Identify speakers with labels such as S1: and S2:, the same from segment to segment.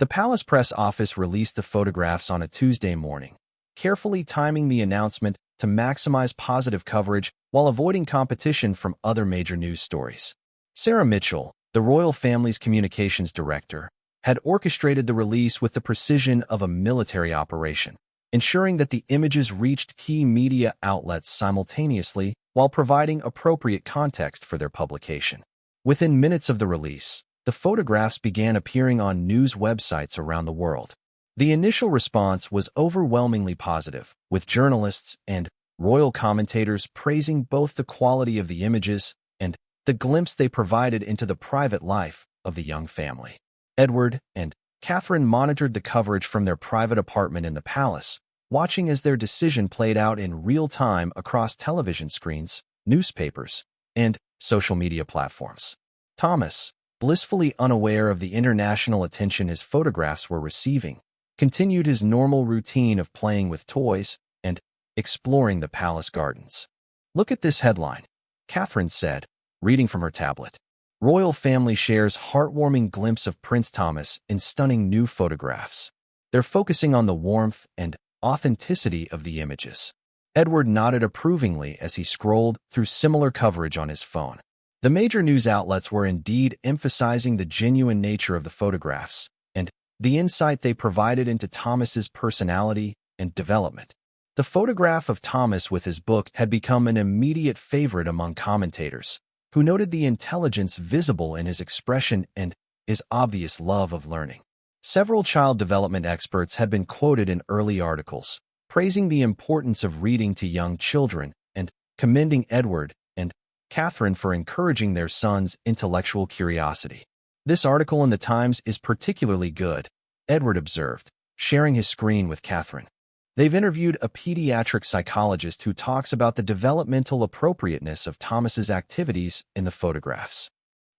S1: The palace press office released the photographs on a Tuesday morning, carefully timing the announcement to maximize positive coverage while avoiding competition from other major news stories. Sarah Mitchell, the royal family's communications director, had orchestrated the release with the precision of a military operation, ensuring that the images reached key media outlets simultaneously while providing appropriate context for their publication. Within minutes of the release, the photographs began appearing on news websites around the world. The initial response was overwhelmingly positive, with journalists and royal commentators praising both the quality of the images and the glimpse they provided into the private life of the young family. Edward and Catherine monitored the coverage from their private apartment in the palace, watching as their decision played out in real time across television screens, newspapers, and social media platforms. Thomas, blissfully unaware of the international attention his photographs were receiving, continued his normal routine of playing with toys and exploring the palace gardens. "Look at this headline," Catherine said, reading from her tablet. Royal family shares heartwarming glimpse of Prince Thomas in stunning new photographs. They're focusing on the warmth and authenticity of the images. Edward nodded approvingly as he scrolled through similar coverage on his phone. The major news outlets were indeed emphasizing the genuine nature of the photographs and the insight they provided into Thomas's personality and development. The photograph of Thomas with his book had become an immediate favorite among commentators, who noted the intelligence visible in his expression and his obvious love of learning. Several child development experts had been quoted in early articles, praising the importance of reading to young children and commending Edward and Catherine for encouraging their son's intellectual curiosity. "This article in the Times is particularly good," Edward observed, sharing his screen with Catherine. They've interviewed a pediatric psychologist who talks about the developmental appropriateness of Thomas's activities in the photographs.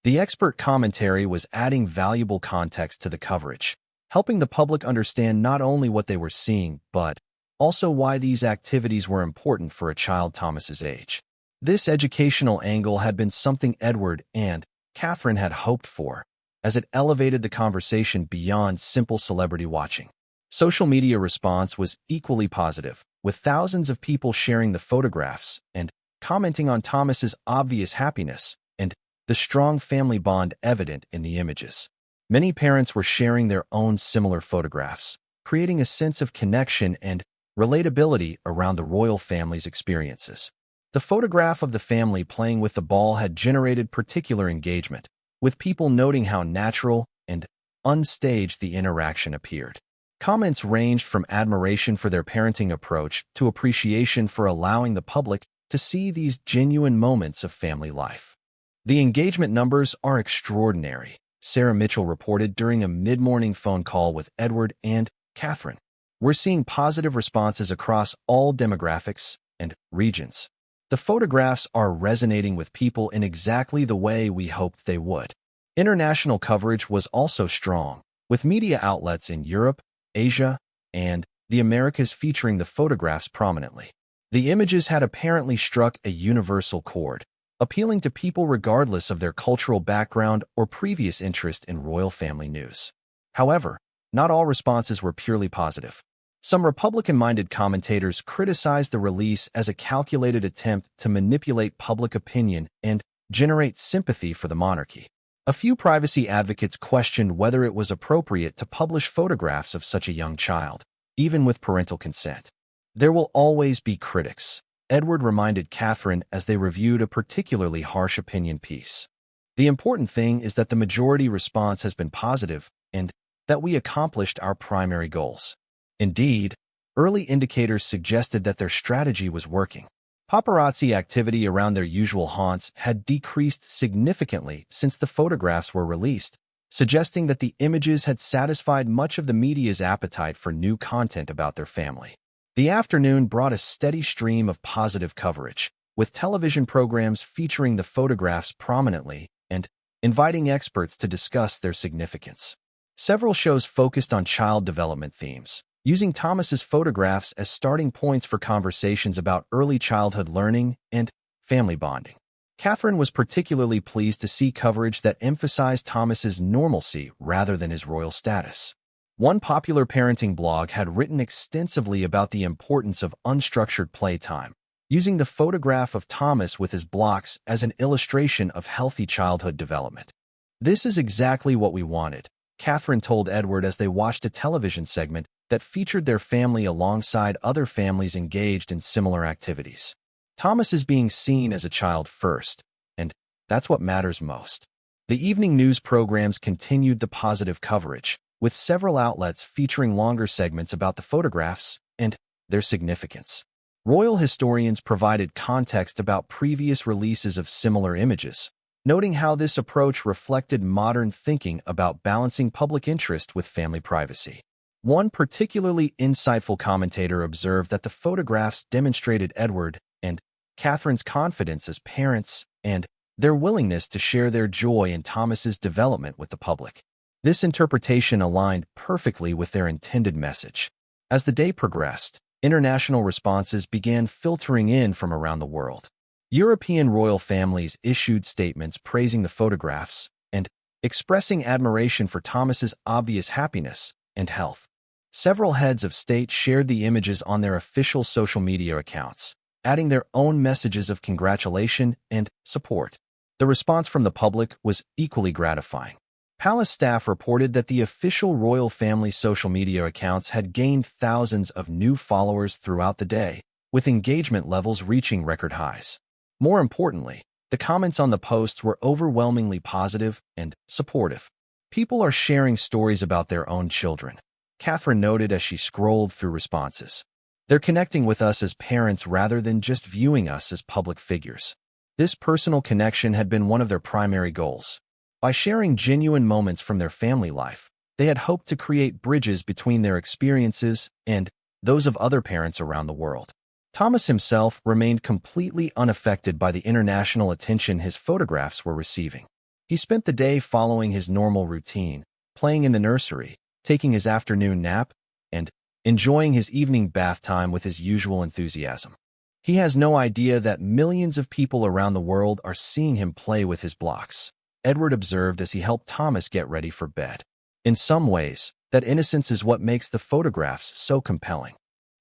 S1: The expert commentary was adding valuable context to the coverage, helping the public understand not only what they were seeing, but also why these activities were important for a child Thomas's age. This educational angle had been something Edward and Catherine had hoped for, as it elevated the conversation beyond simple celebrity watching. Social media response was equally positive, with thousands of people sharing the photographs and commenting on Thomas's obvious happiness and the strong family bond evident in the images. Many parents were sharing their own similar photographs, creating a sense of connection and relatability around the royal family's experiences. The photograph of the family playing with the ball had generated particular engagement, with people noting how natural and unstaged the interaction appeared. Comments ranged from admiration for their parenting approach to appreciation for allowing the public to see these genuine moments of family life. "The engagement numbers are extraordinary," Sarah Mitchell reported during a mid-morning phone call with Edward and Catherine. "We're seeing positive responses across all demographics and regions. The photographs are resonating with people in exactly the way we hoped they would." International coverage was also strong, with media outlets in Europe, Asia, and the Americas featuring the photographs prominently. The images had apparently struck a universal chord, appealing to people regardless of their cultural background or previous interest in royal family news. However, not all responses were purely positive. Some Republican-minded commentators criticized the release as a calculated attempt to manipulate public opinion and generate sympathy for the monarchy. A few privacy advocates questioned whether it was appropriate to publish photographs of such a young child, even with parental consent. "There will always be critics," Edward reminded Catherine as they reviewed a particularly harsh opinion piece. "The important thing is that the majority response has been positive and that we accomplished our primary goals." Indeed, early indicators suggested that their strategy was working. Paparazzi activity around their usual haunts had decreased significantly since the photographs were released, suggesting that the images had satisfied much of the media's appetite for new content about their family. The afternoon brought a steady stream of positive coverage, with television programs featuring the photographs prominently and inviting experts to discuss their significance. Several shows focused on child development themes, using Thomas's photographs as starting points for conversations about early childhood learning and family bonding. Catherine was particularly pleased to see coverage that emphasized Thomas's normalcy rather than his royal status. One popular parenting blog had written extensively about the importance of unstructured playtime, using the photograph of Thomas with his blocks as an illustration of healthy childhood development. "This is exactly what we wanted," Catherine told Edward as they watched a television segment that featured their family alongside other families engaged in similar activities. "Thomas is being seen as a child first, and that's what matters most." The evening news programs continued the positive coverage, with several outlets featuring longer segments about the photographs and their significance. Royal historians provided context about previous releases of similar images, noting how this approach reflected modern thinking about balancing public interest with family privacy. One particularly insightful commentator observed that the photographs demonstrated Edward and Catherine's confidence as parents and their willingness to share their joy in Thomas's development with the public. This interpretation aligned perfectly with their intended message. As the day progressed, international responses began filtering in from around the world. European royal families issued statements praising the photographs and expressing admiration for Thomas's obvious happiness and health. Several heads of state shared the images on their official social media accounts, adding their own messages of congratulation and support. The response from the public was equally gratifying. Palace staff reported that the official royal family social media accounts had gained thousands of new followers throughout the day, with engagement levels reaching record highs. More importantly, the comments on the posts were overwhelmingly positive and supportive. "People are sharing stories about their own children," Catherine noted as she scrolled through responses. "They're connecting with us as parents rather than just viewing us as public figures." This personal connection had been one of their primary goals. By sharing genuine moments from their family life, they had hoped to create bridges between their experiences and those of other parents around the world. Thomas himself remained completely unaffected by the international attention his photographs were receiving. He spent the day following his normal routine, playing in the nursery, taking his afternoon nap, and enjoying his evening bath time with his usual enthusiasm. He has no idea that millions of people around the world are seeing him play with his blocks, Edward observed as he helped Thomas get ready for bed. In some ways, that innocence is what makes the photographs so compelling.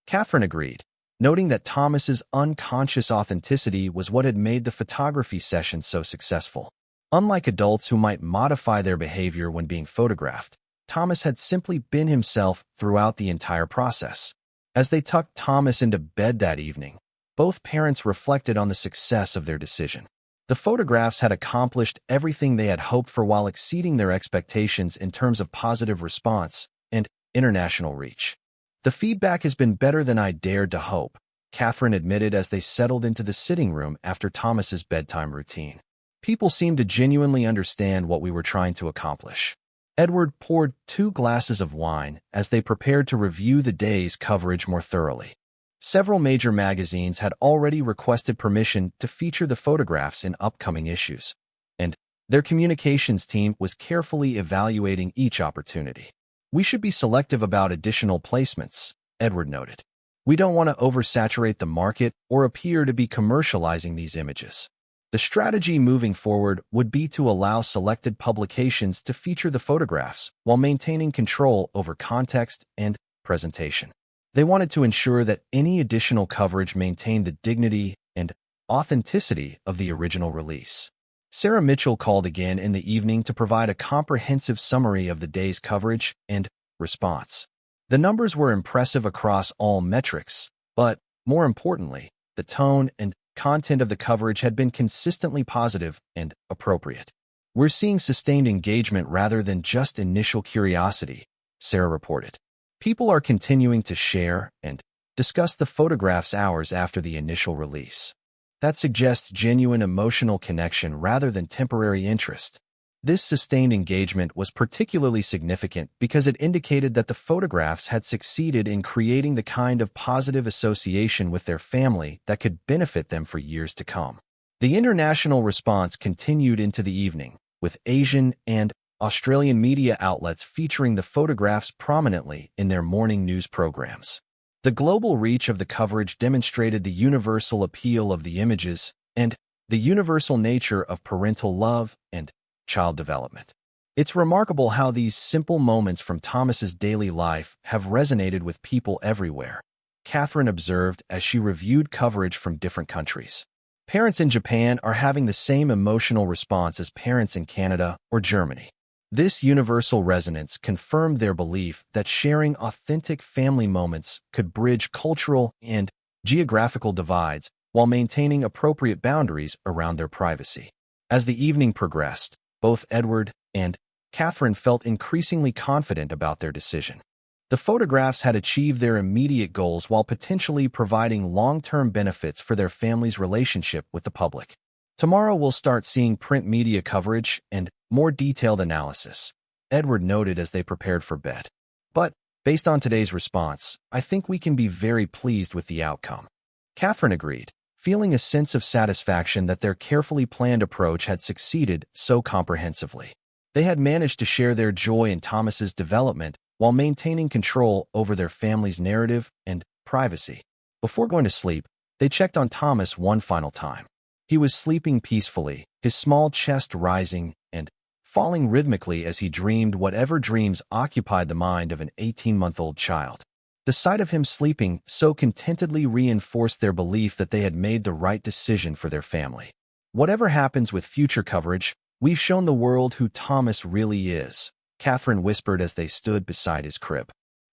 S1: Catherine agreed, noting that Thomas's unconscious authenticity was what had made the photography session so successful. Unlike adults who might modify their behavior when being photographed, Thomas had simply been himself throughout the entire process. As they tucked Thomas into bed that evening, both parents reflected on the success of their decision. The photographs had accomplished everything they had hoped for while exceeding their expectations in terms of positive response and international reach. "The feedback has been better than I dared to hope," Catherine admitted as they settled into the sitting room after Thomas's bedtime routine. "People seemed to genuinely understand what we were trying to accomplish." Edward poured 2 glasses of wine as they prepared to review the day's coverage more thoroughly. Several major magazines had already requested permission to feature the photographs in upcoming issues, and their communications team was carefully evaluating each opportunity. "We should be selective about additional placements," Edward noted. "We don't want to oversaturate the market or appear to be commercializing these images." The strategy moving forward would be to allow selected publications to feature the photographs while maintaining control over context and presentation. They wanted to ensure that any additional coverage maintained the dignity and authenticity of the original release. Sarah Mitchell called again in the evening to provide a comprehensive summary of the day's coverage and response. The numbers were impressive across all metrics, but, more importantly, the tone and content of the coverage had been consistently positive and appropriate. "We're seeing sustained engagement rather than just initial curiosity," Sarah reported. "People are continuing to share and discuss the photographs hours after the initial release. That suggests genuine emotional connection rather than temporary interest." This sustained engagement was particularly significant because it indicated that the photographs had succeeded in creating the kind of positive association with their family that could benefit them for years to come. The international response continued into the evening, with Asian and Australian media outlets featuring the photographs prominently in their morning news programs. The global reach of the coverage demonstrated the universal appeal of the images and the universal nature of parental love and child development. It's remarkable how these simple moments from Thomas's daily life have resonated with people everywhere, Catherine observed as she reviewed coverage from different countries. Parents in Japan are having the same emotional response as parents in Canada or Germany. This universal resonance confirmed their belief that sharing authentic family moments could bridge cultural and geographical divides while maintaining appropriate boundaries around their privacy. As the evening progressed, both Edward and Catherine felt increasingly confident about their decision. The photographs had achieved their immediate goals while potentially providing long-term benefits for their family's relationship with the public. Tomorrow we'll start seeing print media coverage and more detailed analysis, Edward noted as they prepared for bed. But, based on today's response, I think we can be very pleased with the outcome. Catherine agreed, feeling a sense of satisfaction that their carefully planned approach had succeeded so comprehensively. They had managed to share their joy in Thomas's development while maintaining control over their family's narrative and privacy. Before going to sleep, they checked on Thomas one final time. He was sleeping peacefully, his small chest rising and falling rhythmically as he dreamed whatever dreams occupied the mind of an 18-month-old child. The sight of him sleeping so contentedly reinforced their belief that they had made the right decision for their family. Whatever happens with future coverage, we've shown the world who Thomas really is, Catherine whispered as they stood beside his crib.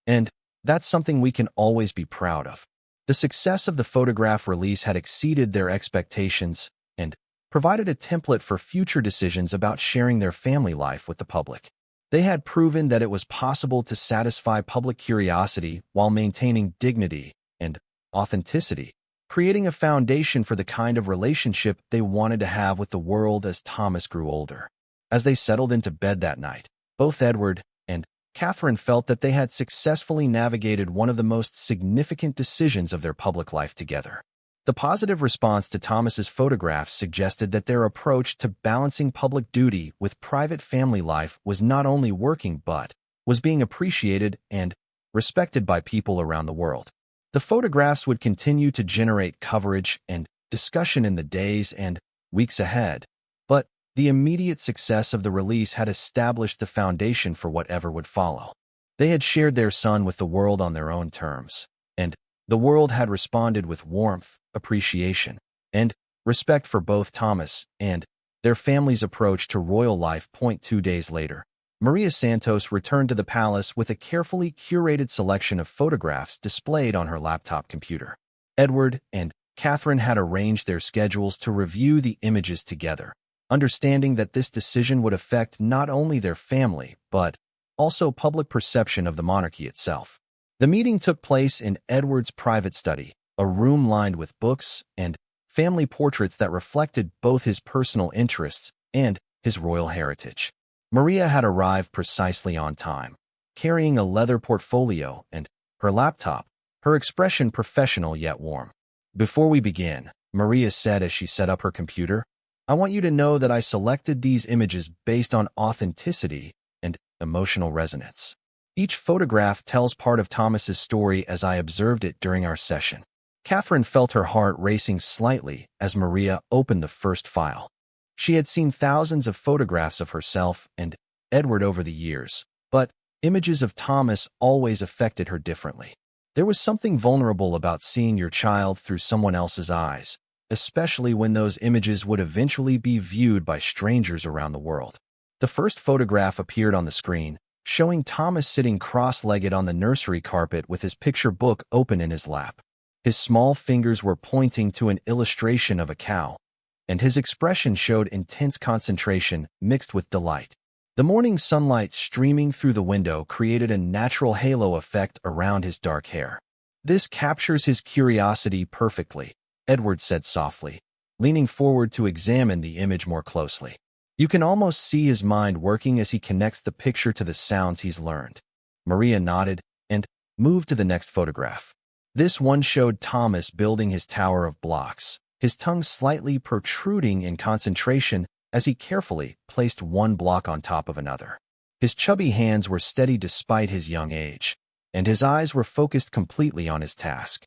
S1: And that's something we can always be proud of. The success of the photograph release had exceeded their expectations and provided a template for future decisions about sharing their family life with the public. They had proven that it was possible to satisfy public curiosity while maintaining dignity and authenticity, creating a foundation for the kind of relationship they wanted to have with the world as Thomas grew older. As they settled into bed that night, both Edward and Catherine felt that they had successfully navigated one of the most significant decisions of their public life together. The positive response to Thomas's photographs suggested that their approach to balancing public duty with private family life was not only working but was being appreciated and respected by people around the world. The photographs would continue to generate coverage and discussion in the days and weeks ahead, but the immediate success of the release had established the foundation for whatever would follow. They had shared their son with the world on their own terms, and the world had responded with warmth, appreciation, and respect for both Thomas and their family's approach to royal life. 2 days later, Maria Santos returned to the palace with a carefully curated selection of photographs displayed on her laptop computer. Edward and Catherine had arranged their schedules to review the images together, understanding that this decision would affect not only their family, but also public perception of the monarchy itself. The meeting took place in Edward's private study, a room lined with books and family portraits that reflected both his personal interests and his royal heritage. Maria had arrived precisely on time, carrying a leather portfolio and her laptop, her expression professional yet warm. "Before we begin," Maria said as she set up her computer, "I want you to know that I selected these images based on authenticity and emotional resonance. Each photograph tells part of Thomas's story as I observed it during our session." Catherine felt her heart racing slightly as Maria opened the first file. She had seen thousands of photographs of herself and Edward over the years, but images of Thomas always affected her differently. There was something vulnerable about seeing your child through someone else's eyes, especially when those images would eventually be viewed by strangers around the world. The first photograph appeared on the screen, showing Thomas sitting cross-legged on the nursery carpet with his picture book open in his lap. His small fingers were pointing to an illustration of a cow, and his expression showed intense concentration mixed with delight. The morning sunlight streaming through the window created a natural halo effect around his dark hair. "This captures his curiosity perfectly," Edward said softly, leaning forward to examine the image more closely. "You can almost see his mind working as he connects the picture to the sounds he's learned." Maria nodded and moved to the next photograph. This one showed Thomas building his tower of blocks, his tongue slightly protruding in concentration as he carefully placed one block on top of another. His chubby hands were steady despite his young age, and his eyes were focused completely on his task.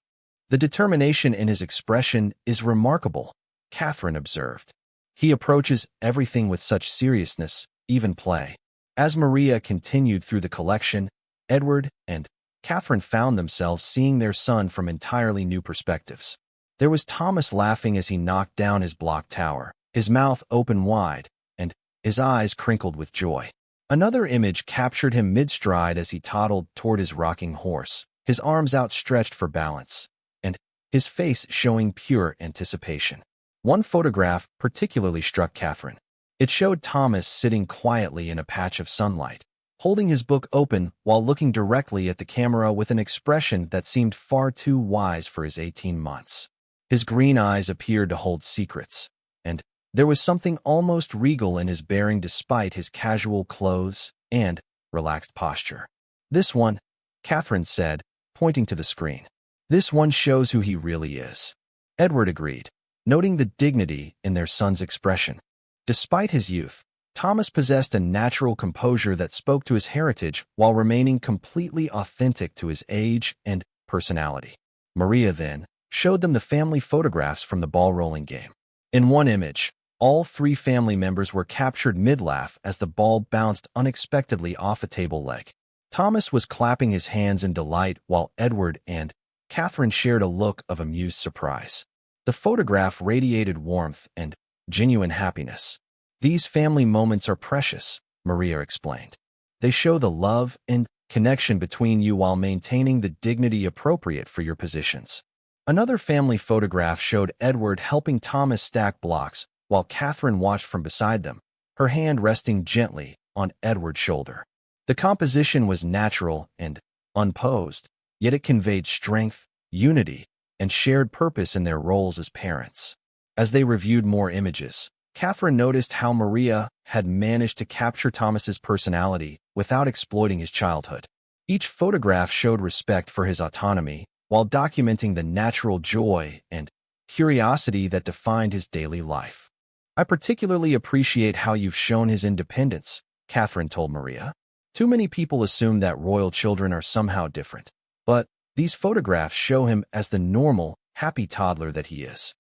S1: "The determination in his expression is remarkable," Catherine observed. "He approaches everything with such seriousness, even play." As Maria continued through the collection, Edward and Catherine found themselves seeing their son from entirely new perspectives. There was Thomas laughing as he knocked down his block tower, his mouth open wide, and his eyes crinkled with joy. Another image captured him mid-stride as he toddled toward his rocking horse, his arms outstretched for balance, and his face showing pure anticipation. One photograph particularly struck Catherine. It showed Thomas sitting quietly in a patch of sunlight, holding his book open while looking directly at the camera with an expression that seemed far too wise for his 18 months. His green eyes appeared to hold secrets, and there was something almost regal in his bearing despite his casual clothes and relaxed posture. "This one," Catherine said, pointing to the screen. "This one shows who he really is." Edward agreed, noting the dignity in their son's expression. Despite his youth, Thomas possessed a natural composure that spoke to his heritage while remaining completely authentic to his age and personality. Maria then showed them the family photographs from the ball rolling game. In one image, all three family members were captured mid-laugh as the ball bounced unexpectedly off a table leg. Thomas was clapping his hands in delight while Edward and Catherine shared a look of amused surprise. The photograph radiated warmth and genuine happiness. "These family moments are precious," Maria explained. "They show the love and connection between you while maintaining the dignity appropriate for your positions." Another family photograph showed Edward helping Thomas stack blocks while Catherine watched from beside them, her hand resting gently on Edward's shoulder. The composition was natural and unposed, yet it conveyed strength, unity, and shared purpose in their roles as parents. As they reviewed more images, Catherine noticed how Maria had managed to capture Thomas's personality without exploiting his childhood. Each photograph showed respect for his autonomy while documenting the natural joy and curiosity that defined his daily life. "I particularly appreciate how you've shown his independence," Catherine told Maria. "Too many people assume that royal children are somehow different, but these photographs show him as the normal, happy toddler that he is."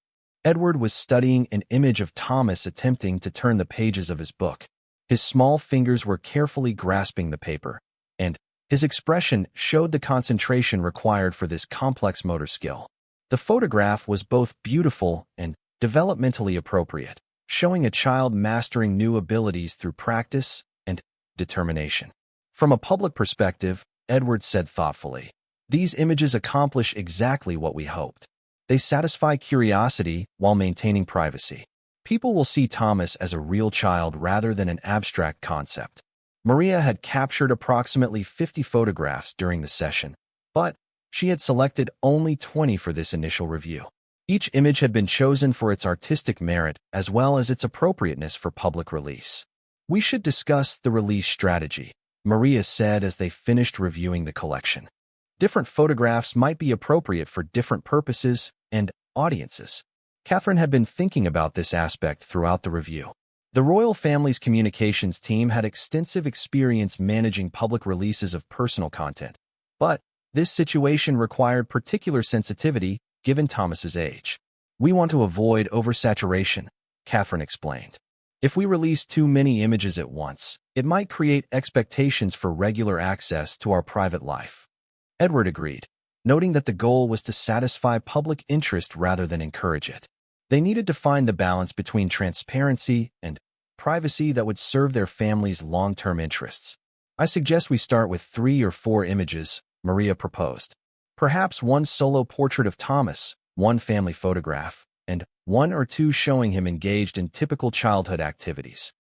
S1: Edward was studying an image of Thomas attempting to turn the pages of his book. His small fingers were carefully grasping the paper, and his expression showed the concentration required for this complex motor skill. The photograph was both beautiful and developmentally appropriate, showing a child mastering new abilities through practice and determination. From a public perspective, Edward said thoughtfully, "These images accomplish exactly what we hoped. They satisfy curiosity while maintaining privacy. People will see Thomas as a real child rather than an abstract concept." Maria had captured approximately 50 photographs during the session, but she had selected only 20 for this initial review. Each image had been chosen for its artistic merit as well as its appropriateness for public release. "We should discuss the release strategy," Maria said as they finished reviewing the collection. Different photographs might be appropriate for different purposes and audiences. Catherine had been thinking about this aspect throughout the review. The royal family's communications team had extensive experience managing public releases of personal content, but this situation required particular sensitivity given Thomas's age. "We want to avoid oversaturation," Catherine explained. "If we release too many images at once, it might create expectations for regular access to our private life." Edward agreed, noting that the goal was to satisfy public interest rather than encourage it. They needed to find the balance between transparency and privacy that would serve their family's long-term interests. "I suggest we start with 3 or 4 images," Maria proposed. "Perhaps one solo portrait of Thomas, one family photograph, and 1 or 2 showing him engaged in typical childhood activities."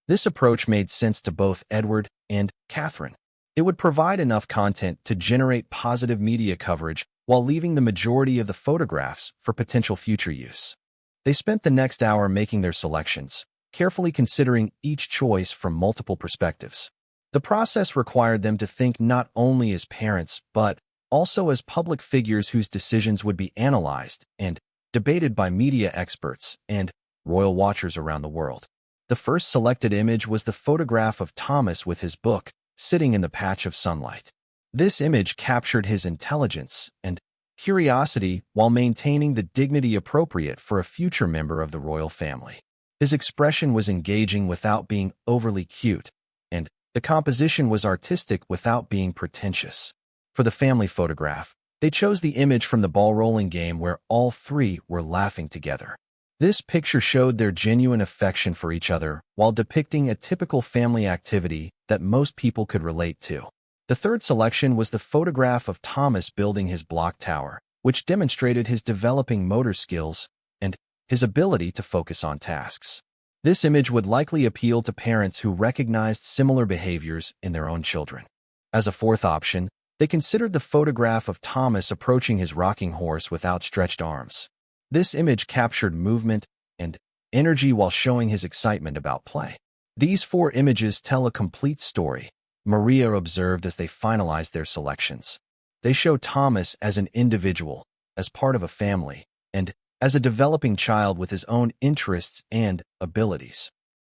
S1: This approach made sense to both Edward and Catherine. It would provide enough content to generate positive media coverage while leaving the majority of the photographs for potential future use. They spent the next hour making their selections, carefully considering each choice from multiple perspectives. The process required them to think not only as parents, but also as public figures whose decisions would be analyzed and debated by media experts and royal watchers around the world. The first selected image was the photograph of Thomas with his book, sitting in the patch of sunlight. This image captured his intelligence and curiosity while maintaining the dignity appropriate for a future member of the royal family. His expression was engaging without being overly cute, and The composition was artistic without being pretentious. For the family photograph, they chose the image from the ball rolling game where all three were laughing together. This picture showed their genuine affection for each other while depicting a typical family activity that most people could relate to. The third selection was the photograph of Thomas building his block tower, which demonstrated his developing motor skills and his ability to focus on tasks. This image would likely appeal to parents who recognized similar behaviors in their own children. As a fourth option, they considered the photograph of Thomas approaching his rocking horse with outstretched arms. This image captured movement and energy while showing his excitement about play. These four images tell a complete story, Maria observed as they finalized their selections. They show Thomas as an individual, as part of a family, and as a developing child with his own interests and abilities.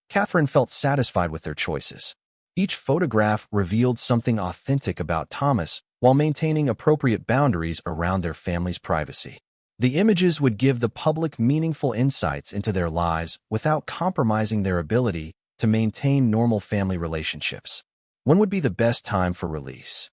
S1: Catherine felt satisfied with their choices. Each photograph revealed something authentic about Thomas while maintaining appropriate boundaries around their family's privacy. The images would give the public meaningful insights into their lives without compromising their ability to maintain normal family relationships. When would be the best time for release?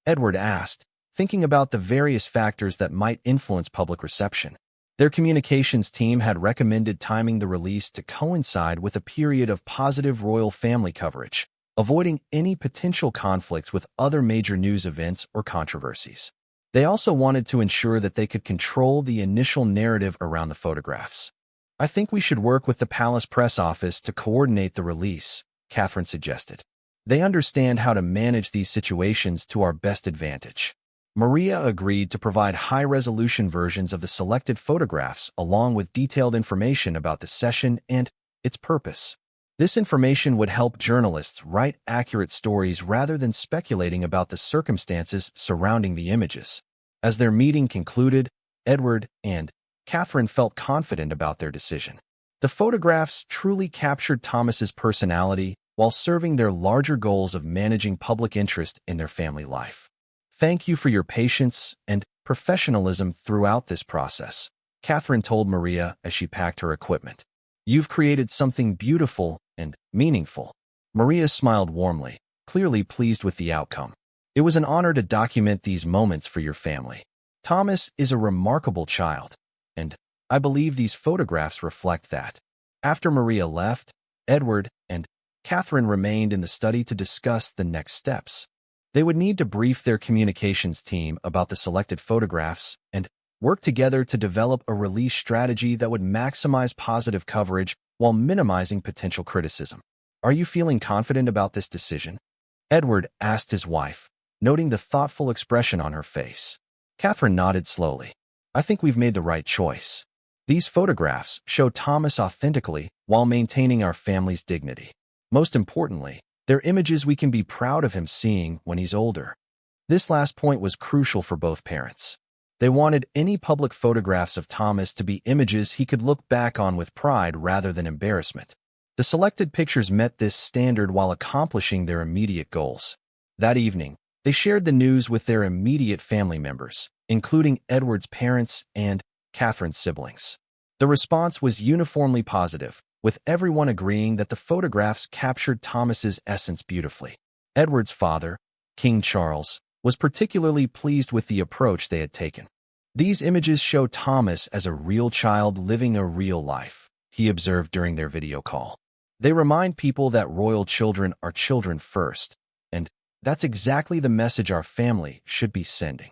S1: Edward asked, thinking about the various factors that might influence public reception. Their communications team had recommended timing the release to coincide with a period of positive royal family coverage, avoiding any potential conflicts with other major news events or controversies. They also wanted to ensure that they could control the initial narrative around the photographs. I think we should work with the palace press office to coordinate the release, Catherine suggested. They understand how to manage these situations to our best advantage. Maria agreed to provide high-resolution versions of the selected photographs along with detailed information about the session and its purpose. This information would help journalists write accurate stories rather than speculating about the circumstances surrounding the images. As their meeting concluded, Edward and Catherine felt confident about their decision. The photographs truly captured Thomas's personality while serving their larger goals of managing public interest in their family life. Thank you for your patience and professionalism throughout this process, Catherine told Maria as she packed her equipment. You've created something beautiful and meaningful. Maria smiled warmly, clearly pleased with the outcome. It was an honor to document these moments for your family. Thomas is a remarkable child, and I believe these photographs reflect that. After Maria left, Edward and Catherine remained in the study to discuss the next steps. They would need to brief their communications team about the selected photographs and work together to develop a release strategy that would maximize positive coverage while minimizing potential criticism. Are you feeling confident about this decision? Edward asked his wife, noting the thoughtful expression on her face. Catherine nodded slowly. I think we've made the right choice. These photographs show Thomas authentically while maintaining our family's dignity. Most importantly, they're images we can be proud of him seeing when he's older. This last point was crucial for both parents. They wanted any public photographs of Thomas to be images he could look back on with pride rather than embarrassment. The selected pictures met this standard while accomplishing their immediate goals. That evening, they shared the news with their immediate family members, including Edward's parents and Catherine's siblings. The response was uniformly positive, with everyone agreeing that the photographs captured Thomas's essence beautifully. Edward's father, King Charles, was particularly pleased with the approach they had taken. These images show Thomas as a real child living a real life, he observed during their video call. They remind people that royal children are children first, and that's exactly the message our family should be sending.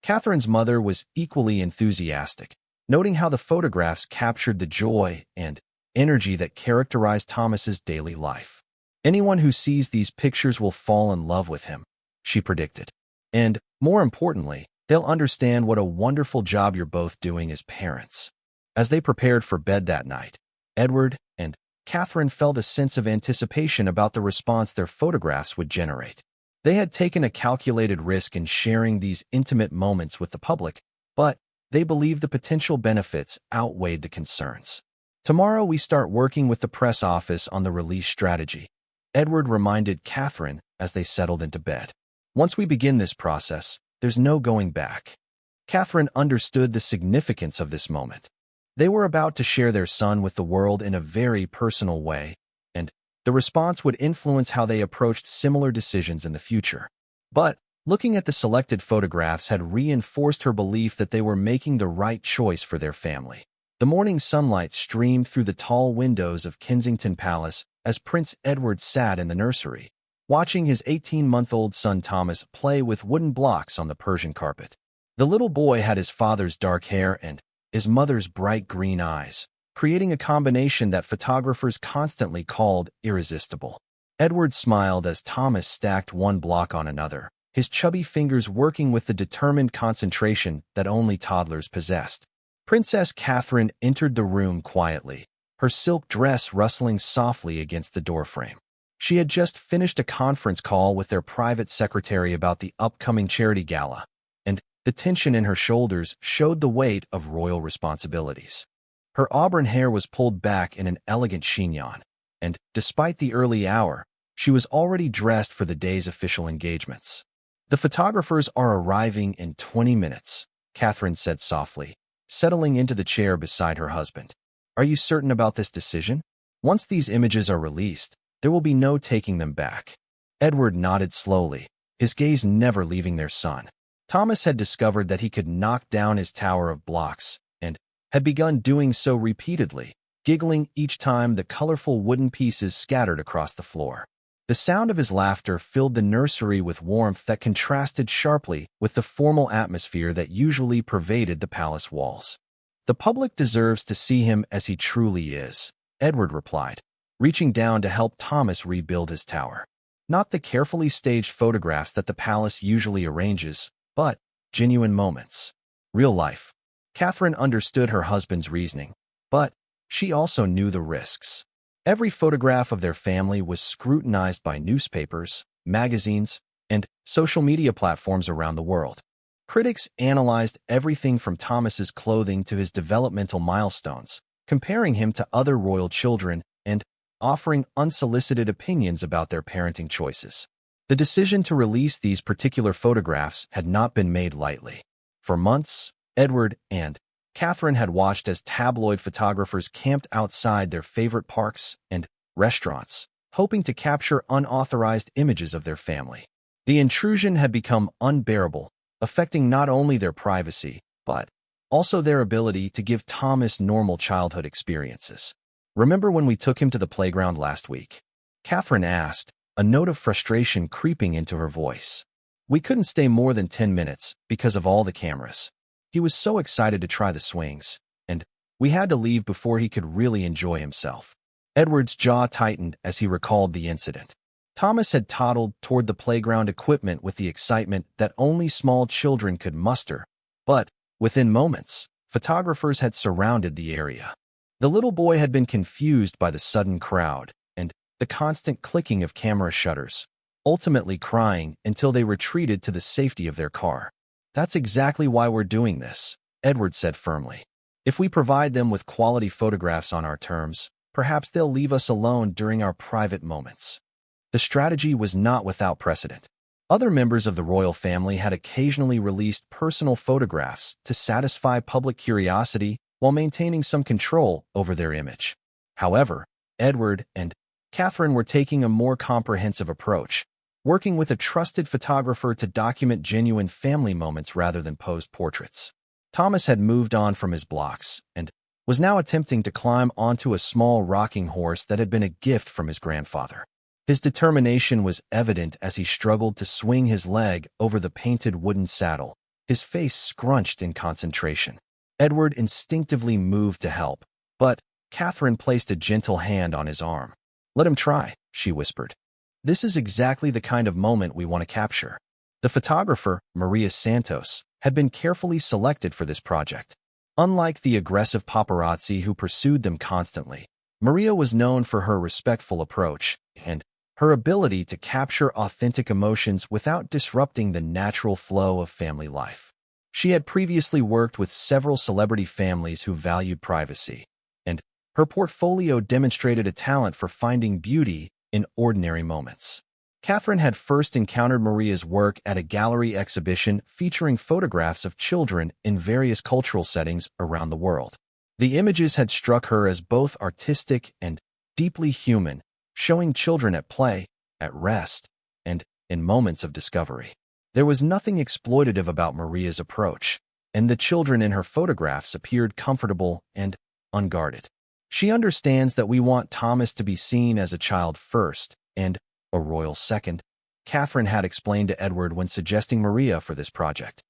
S1: Catherine's mother was equally enthusiastic, noting how the photographs captured the joy and energy that characterized Thomas's daily life. Anyone who sees these pictures will fall in love with him, she predicted. And, more importantly, they'll understand what a wonderful job you're both doing as parents. As they prepared for bed that night, Edward and Catherine felt a sense of anticipation about the response their photographs would generate. They had taken a calculated risk in sharing these intimate moments with the public, but they believed the potential benefits outweighed the concerns. Tomorrow we start working with the press office on the release strategy, Edward reminded Catherine as they settled into bed. Once we begin this process, there's no going back. Catherine understood the significance of this moment. They were about to share their son with the world in a very personal way, and The response would influence how they approached similar decisions in the future. But looking at the selected photographs had reinforced her belief that they were making the right choice for their family. The morning sunlight streamed through the tall windows of Kensington Palace as Prince Edward sat in the nursery, watching his 18-month-old son Thomas play with wooden blocks on the Persian carpet. The little boy had his father's dark hair and his mother's bright green eyes, creating a combination that photographers constantly called irresistible. Edward smiled as Thomas stacked one block on another, his chubby fingers working with the determined concentration that only toddlers possessed. Princess Catherine entered the room quietly, her silk dress rustling softly against the doorframe. She had just finished a conference call with their private secretary about the upcoming charity gala, and the tension in her shoulders showed the weight of royal responsibilities. Her auburn hair was pulled back in an elegant chignon, and, despite the early hour, she was already dressed for the day's official engagements. "The photographers are arriving in 20 minutes, Catherine said softly, settling into the chair beside her husband. "Are you certain about this decision? Once these images are released, there will be no taking them back." Edward nodded slowly, his gaze never leaving their son. Thomas had discovered that he could knock down his tower of blocks, and had begun doing so repeatedly, giggling each time the colorful wooden pieces scattered across the floor. The sound of his laughter filled the nursery with warmth that contrasted sharply with the formal atmosphere that usually pervaded the palace walls. "The public deserves to see him as he truly is," Edward replied, reaching down to help Thomas rebuild his tower. "Not the carefully staged photographs that the palace usually arranges, but genuine moments. Real life." Catherine understood her husband's reasoning, but she also knew the risks. Every photograph of their family was scrutinized by newspapers, magazines, and social media platforms around the world. Critics analyzed everything from Thomas's clothing to his developmental milestones, comparing him to other royal children and offering unsolicited opinions about their parenting choices. The decision to release these particular photographs had not been made lightly. For months, Edward and Catherine had watched as tabloid photographers camped outside their favorite parks and restaurants, hoping to capture unauthorized images of their family. The intrusion had become unbearable, affecting not only their privacy, but also their ability to give Thomas normal childhood experiences. "Remember when we took him to the playground last week?" Catherine asked, a note of frustration creeping into her voice. "We couldn't stay more than 10 minutes because of all the cameras. He was so excited to try the swings, and we had to leave before he could really enjoy himself." Edward's jaw tightened as he recalled the incident. Thomas had toddled toward the playground equipment with the excitement that only small children could muster, but within moments, photographers had surrounded the area. The little boy had been confused by the sudden crowd and the constant clicking of camera shutters, ultimately crying until they retreated to the safety of their car. "That's exactly why we're doing this," Edward said firmly. "If we provide them with quality photographs on our terms, perhaps they'll leave us alone during our private moments." The strategy was not without precedent. Other members of the royal family had occasionally released personal photographs to satisfy public curiosity while maintaining some control over their image. However, Edward and Catherine were taking a more comprehensive approach, working with a trusted photographer to document genuine family moments rather than posed portraits. Thomas had moved on from his blocks and was now attempting to climb onto a small rocking horse that had been a gift from his grandfather. His determination was evident as he struggled to swing his leg over the painted wooden saddle, his face scrunched in concentration. Edward instinctively moved to help, but Catherine placed a gentle hand on his arm. "Let him try," she whispered. "This is exactly the kind of moment we want to capture." The photographer, Maria Santos, had been carefully selected for this project. Unlike the aggressive paparazzi who pursued them constantly, Maria was known for her respectful approach and her ability to capture authentic emotions without disrupting the natural flow of family life. She had previously worked with several celebrity families who valued privacy, and her portfolio demonstrated a talent for finding beauty in ordinary moments. Catherine had first encountered Maria's work at a gallery exhibition featuring photographs of children in various cultural settings around the world. The images had struck her as both artistic and deeply human, showing children at play, at rest, and in moments of discovery. There was nothing exploitative about Maria's approach, and the children in her photographs appeared comfortable and unguarded. She understands that we want Thomas to be seen as a child first and a royal second, Catherine had explained to Edward when suggesting Maria for this project.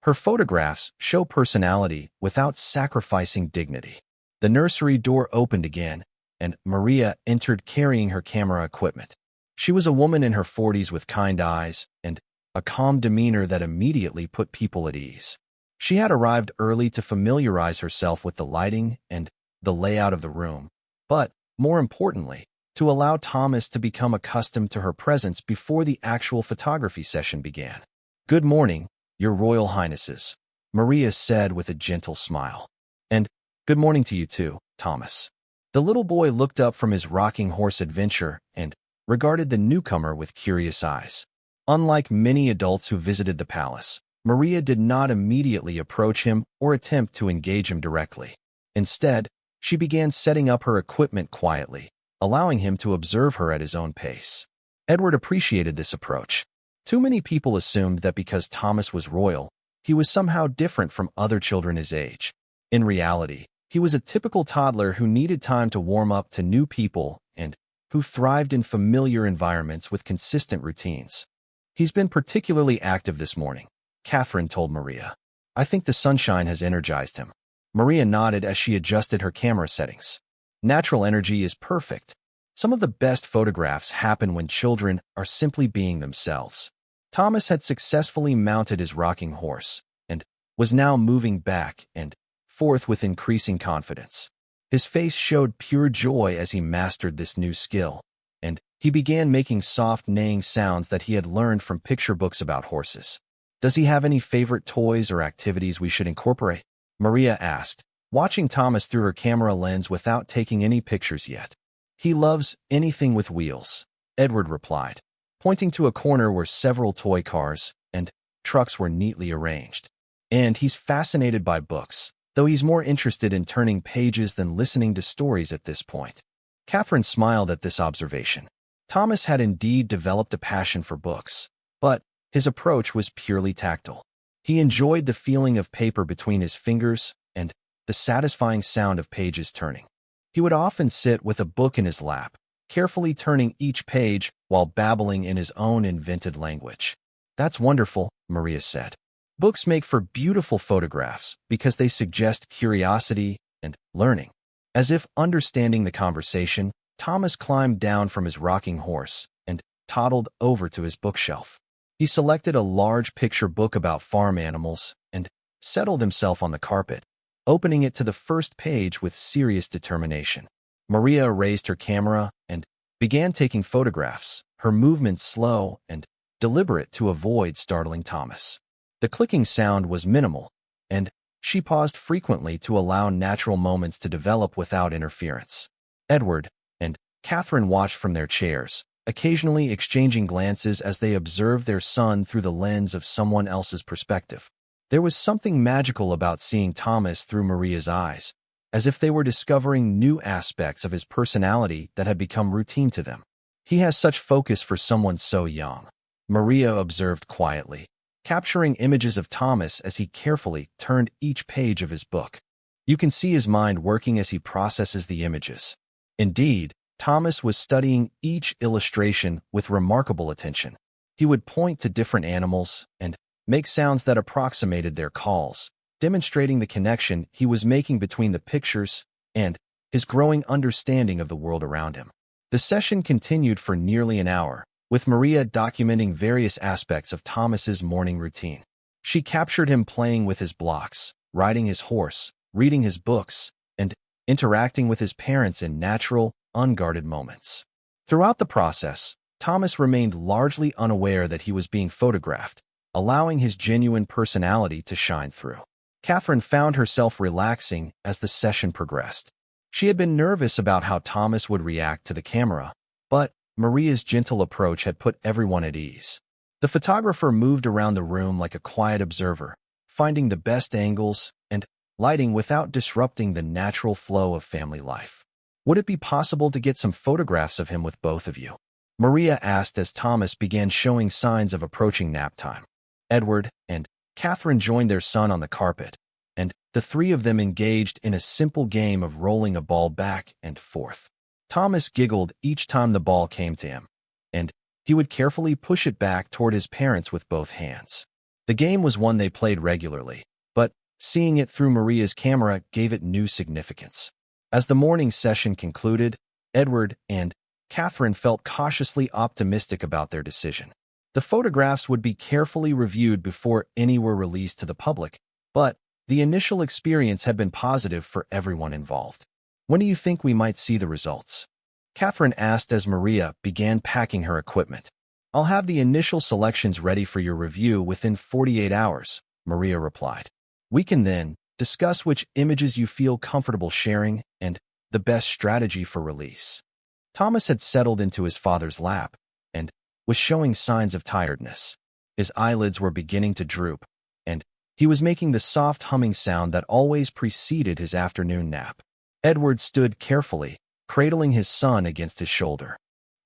S1: Her photographs show personality without sacrificing dignity. The nursery door opened again, and Maria entered carrying her camera equipment. She was a woman in her 40s with kind eyes and a calm demeanor that immediately put people at ease. She had arrived early to familiarize herself with the lighting and the layout of the room, but, more importantly, to allow Thomas to become accustomed to her presence before the actual photography session began. "Good morning, Your Royal Highnesses," Maria said with a gentle smile. "And good morning to you too, Thomas." The little boy looked up from his rocking horse adventure and regarded the newcomer with curious eyes. Unlike many adults who visited the palace, Maria did not immediately approach him or attempt to engage him directly. Instead, she began setting up her equipment quietly, allowing him to observe her at his own pace. Edward appreciated this approach. Too many people assumed that because Thomas was royal, he was somehow different from other children his age. In reality, he was a typical toddler who needed time to warm up to new people and who thrived in familiar environments with consistent routines. "He's been particularly active this morning," Catherine told Maria. "I think the sunshine has energized him." Maria nodded as she adjusted her camera settings. Natural energy is perfect. Some of the best photographs happen when children are simply being themselves. Thomas had successfully mounted his rocking horse and was now moving back and forth with increasing confidence. His face showed pure joy as he mastered this new skill, and he began making soft neighing sounds that he had learned from picture books about horses. "Does he have any favorite toys or activities we should incorporate?" Maria asked, watching Thomas through her camera lens without taking any pictures yet. "He loves anything with wheels," Edward replied, pointing to a corner where several toy cars and trucks were neatly arranged. "And he's fascinated by books, though he's more interested in turning pages than listening to stories at this point." Catherine smiled at this observation. Thomas had indeed developed a passion for books, but his approach was purely tactile. He enjoyed the feeling of paper between his fingers and the satisfying sound of pages turning. He would often sit with a book in his lap, carefully turning each page while babbling in his own invented language. "That's wonderful," Maria said. "Books make for beautiful photographs because they suggest curiosity and learning." As if understanding the conversation, Thomas climbed down from his rocking horse and toddled over to his bookshelf. He selected a large picture book about farm animals and settled himself on the carpet, opening it to the first page with serious determination. Maria raised her camera and began taking photographs, her movements slow and deliberate to avoid startling Thomas. The clicking sound was minimal, and she paused frequently to allow natural moments to develop without interference. Edward and Catherine watched from their chairs, occasionally exchanging glances as they observed their son through the lens of someone else's perspective. There was something magical about seeing Thomas through Maria's eyes, as if they were discovering new aspects of his personality that had become routine to them. "He has such focus for someone so young," Maria observed quietly, capturing images of Thomas as he carefully turned each page of his book. "You can see his mind working as he processes the images." Indeed, Thomas was studying each illustration with remarkable attention. He would point to different animals and make sounds that approximated their calls, demonstrating the connection he was making between the pictures and his growing understanding of the world around him. The session continued for nearly an hour, with Maria documenting various aspects of Thomas's morning routine. She captured him playing with his blocks, riding his horse, reading his books, and interacting with his parents in natural, unguarded moments. Throughout the process, Thomas remained largely unaware that he was being photographed, allowing his genuine personality to shine through. Catherine found herself relaxing as the session progressed. She had been nervous about how Thomas would react to the camera, but Maria's gentle approach had put everyone at ease. The photographer moved around the room like a quiet observer, finding the best angles and lighting without disrupting the natural flow of family life. Would it be possible to get some photographs of him with both of you? Maria asked as Thomas began showing signs of approaching nap time. Edward and Catherine joined their son on the carpet, and the three of them engaged in a simple game of rolling a ball back and forth. Thomas giggled each time the ball came to him, and he would carefully push it back toward his parents with both hands. The game was one they played regularly, but seeing it through Maria's camera gave it new significance. As the morning session concluded, Edward and Catherine felt cautiously optimistic about their decision. The photographs would be carefully reviewed before any were released to the public, but the initial experience had been positive for everyone involved. When do you think we might see the results? Catherine asked as Maria began packing her equipment. I'll have the initial selections ready for your review within 48 hours, Maria replied. We can then discuss which images you feel comfortable sharing and the best strategy for release. Thomas had settled into his father's lap and was showing signs of tiredness. His eyelids were beginning to droop, and he was making the soft humming sound that always preceded his afternoon nap. Edward stood carefully, cradling his son against his shoulder.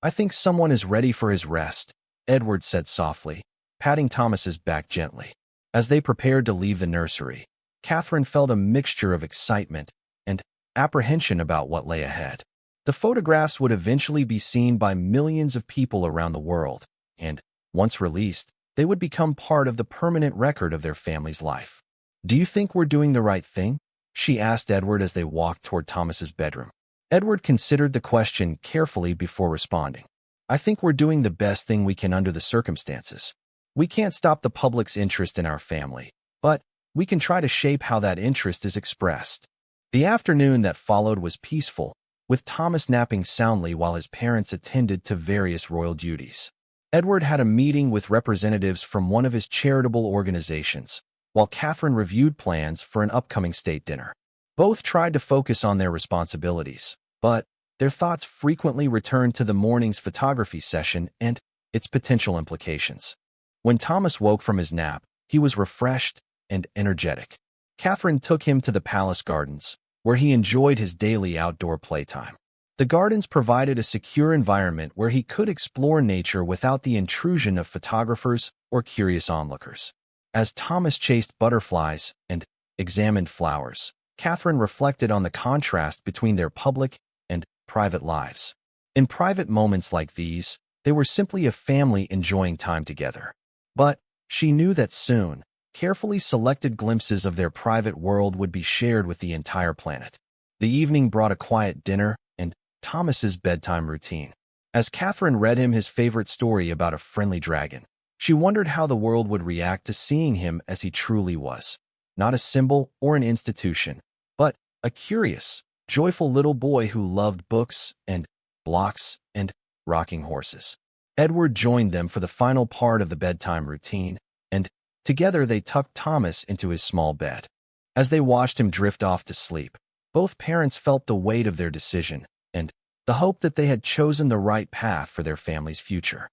S1: I think someone is ready for his rest, Edward said softly, patting Thomas's back gently. As they prepared to leave the nursery, Catherine felt a mixture of excitement and apprehension about what lay ahead. The photographs would eventually be seen by millions of people around the world, and, once released, they would become part of the permanent record of their family's life. Do you think we're doing the right thing? She asked Edward as they walked toward Thomas's bedroom. Edward considered the question carefully before responding. I think we're doing the best thing we can under the circumstances. We can't stop the public's interest in our family, but we can try to shape how that interest is expressed. The afternoon that followed was peaceful, with Thomas napping soundly while his parents attended to various royal duties. Edward had a meeting with representatives from one of his charitable organizations, while Catherine reviewed plans for an upcoming state dinner. Both tried to focus on their responsibilities, but their thoughts frequently returned to the morning's photography session and its potential implications. When Thomas woke from his nap, he was refreshed and energetic. Catherine took him to the palace gardens, where he enjoyed his daily outdoor playtime. The gardens provided a secure environment where he could explore nature without the intrusion of photographers or curious onlookers. As Thomas chased butterflies and examined flowers, Catherine reflected on the contrast between their public and private lives. In private moments like these, they were simply a family enjoying time together. But she knew that soon, carefully selected glimpses of their private world would be shared with the entire planet. The evening brought a quiet dinner and Thomas's bedtime routine. As Catherine read him his favorite story about a friendly dragon, she wondered how the world would react to seeing him as he truly was. Not a symbol or an institution, but a curious, joyful little boy who loved books and blocks and rocking horses. Edward joined them for the final part of the bedtime routine, and together they tucked Thomas into his small bed. As they watched him drift off to sleep, both parents felt the weight of their decision and the hope that they had chosen the right path for their family's future.